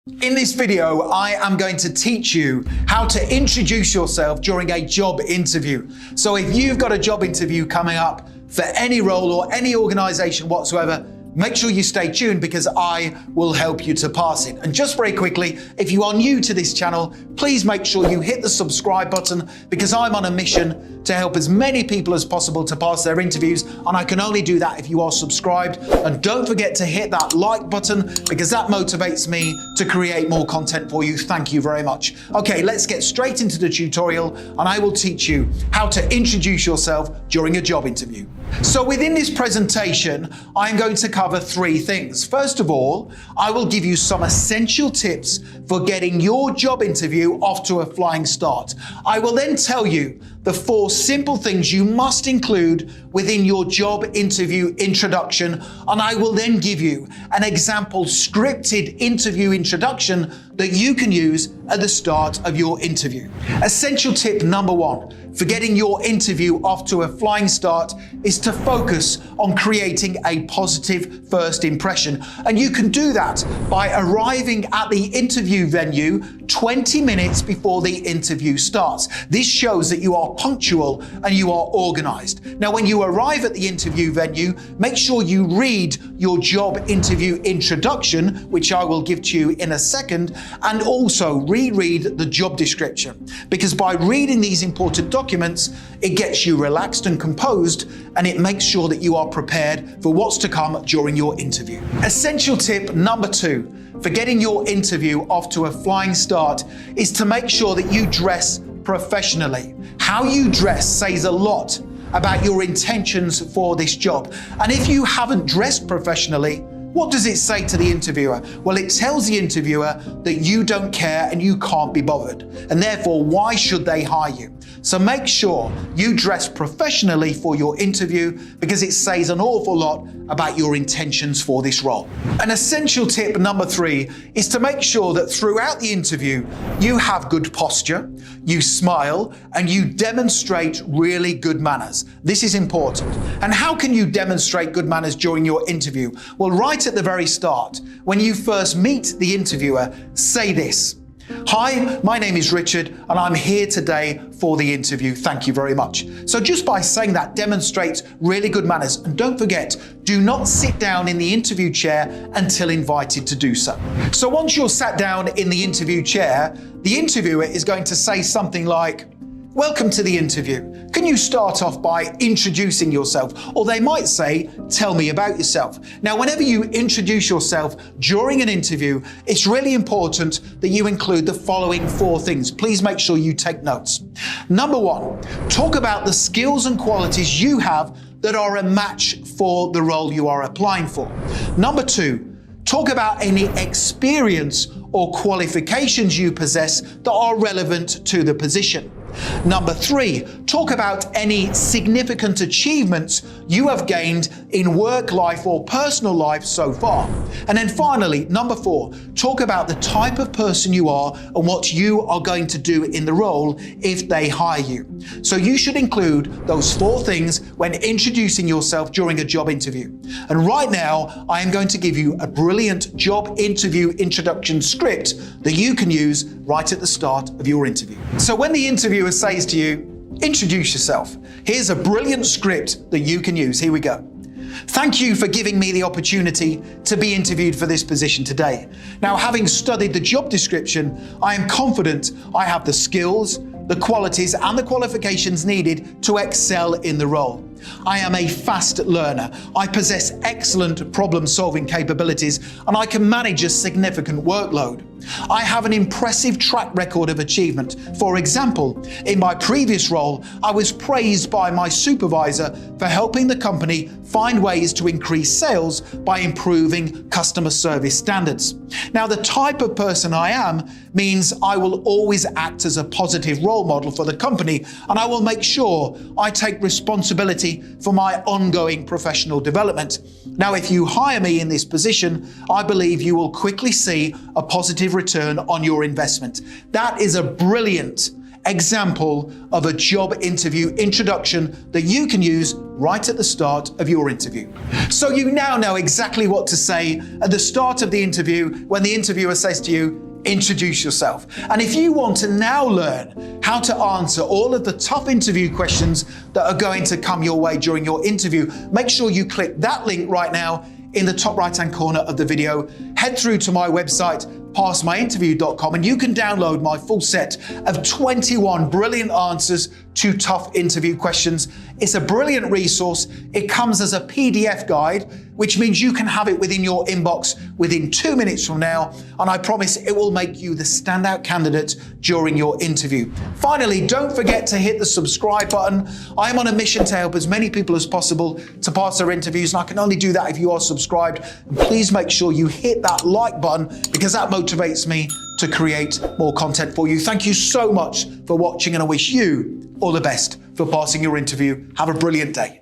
In this video, I am going to teach you how to introduce yourself during a job interview. So if you've got a job interview coming up for any role or any organization whatsoever, make sure you stay tuned because I will help you to pass it. And just very quickly, if you are new to this channel, please make sure you hit the subscribe button because I'm on a mission to help as many people as possible to pass their interviews. And I can only do that if you are subscribed. And don't forget to hit that like button because that motivates me to create more content for you. Thank you very much. Okay, let's get straight into the tutorial and I will teach you how to introduce yourself during a job interview. So within this presentation, I'm going to cover three things. First of all, I will give you some essential tips for getting your job interview off to a flying start. I will then tell you the 4 simple things you must include within your job interview introduction, and I will then give you an example scripted interview introduction that you can use at the start of your interview. Essential tip number 1 for getting your interview off to a flying start is to focus on creating a positive first impression. And you can do that by arriving at the interview venue 20 minutes before the interview starts. This shows that you are punctual and you are organized. Now, when you arrive at the interview venue, make sure you read your job interview introduction, which I will give to you in a second, and also reread the job description. Because by reading these important documents, it gets you relaxed and composed, and it makes sure that you are prepared for what's to come during your interview. Essential tip number 2 for getting your interview off to a flying start is to make sure that you dress professionally. How you dress says a lot about your intentions for this job. And if you haven't dressed professionally, what does it say to the interviewer? Well, it tells the interviewer that you don't care and you can't be bothered. And therefore, why should they hire you? So make sure you dress professionally for your interview because it says an awful lot about your intentions for this role. An essential tip number 3 is to make sure that throughout the interview, you have good posture, you smile, and you demonstrate really good manners. This is important. And how can you demonstrate good manners during your interview? Well, right at the very start, when you first meet the interviewer, say this: "Hi, my name is Richard and I'm here today for the interview. Thank you very much." So just by saying that demonstrates really good manners. And don't forget, do not sit down in the interview chair until invited to do so. So once you're sat down in the interview chair, the interviewer is going to say something like, "Welcome to the interview. Can you start off by introducing yourself?" Or they might say, "Tell me about yourself." Now, whenever you introduce yourself during an interview, it's really important that you include the following 4 things. Please make sure you take notes. Number 1, talk about the skills and qualities you have that are a match for the role you are applying for. Number 2, talk about any experience or qualifications you possess that are relevant to the position. Number 3, talk about any significant achievements you have gained in work life or personal life so far. And then finally, number 4, talk about the type of person you are and what you are going to do in the role if they hire you. So you should include those 4 things when introducing yourself during a job interview. And right now, I am going to give you a brilliant job interview introduction script that you can use right at the start of your interview. So when the interviewer says to you, "Introduce yourself," here's a brilliant script that you can use. Here we go. "Thank you for giving me the opportunity to be interviewed for this position today. Now, having studied the job description, I am confident I have the skills, the qualities and the qualifications needed to excel in the role. I am a fast learner. I possess excellent problem-solving capabilities and I can manage a significant workload. I have an impressive track record of achievement. For example, in my previous role, I was praised by my supervisor for helping the company find ways to increase sales by improving customer service standards. Now, the type of person I am means I will always act as a positive role model for the company, and I will make sure I take responsibility for my ongoing professional development. Now, if you hire me in this position, I believe you will quickly see a positive return on your investment." That is a brilliant example of a job interview introduction that you can use right at the start of your interview. So you now know exactly what to say at the start of the interview when the interviewer says to you, introduce yourself. And if you want to now learn how to answer all of the tough interview questions that are going to come your way during your interview, make sure you click that link right now in the top right-hand corner of the video. Head through to my website, passmyinterview.com, and you can download my full set of 21 brilliant answers to tough interview questions. It's a brilliant resource. It comes as a PDF guide, which means you can have it within your inbox within 2 minutes from now, and I promise it will make you the standout candidate during your interview. Finally, don't forget to hit the subscribe button. I'm on a mission to help as many people as possible to pass their interviews, and I can only do that if you are subscribed. And please make sure you hit that like button, because that motivates me to create more content for you. Thank you so much for watching, and I wish you all the best for passing your interview. Have a brilliant day.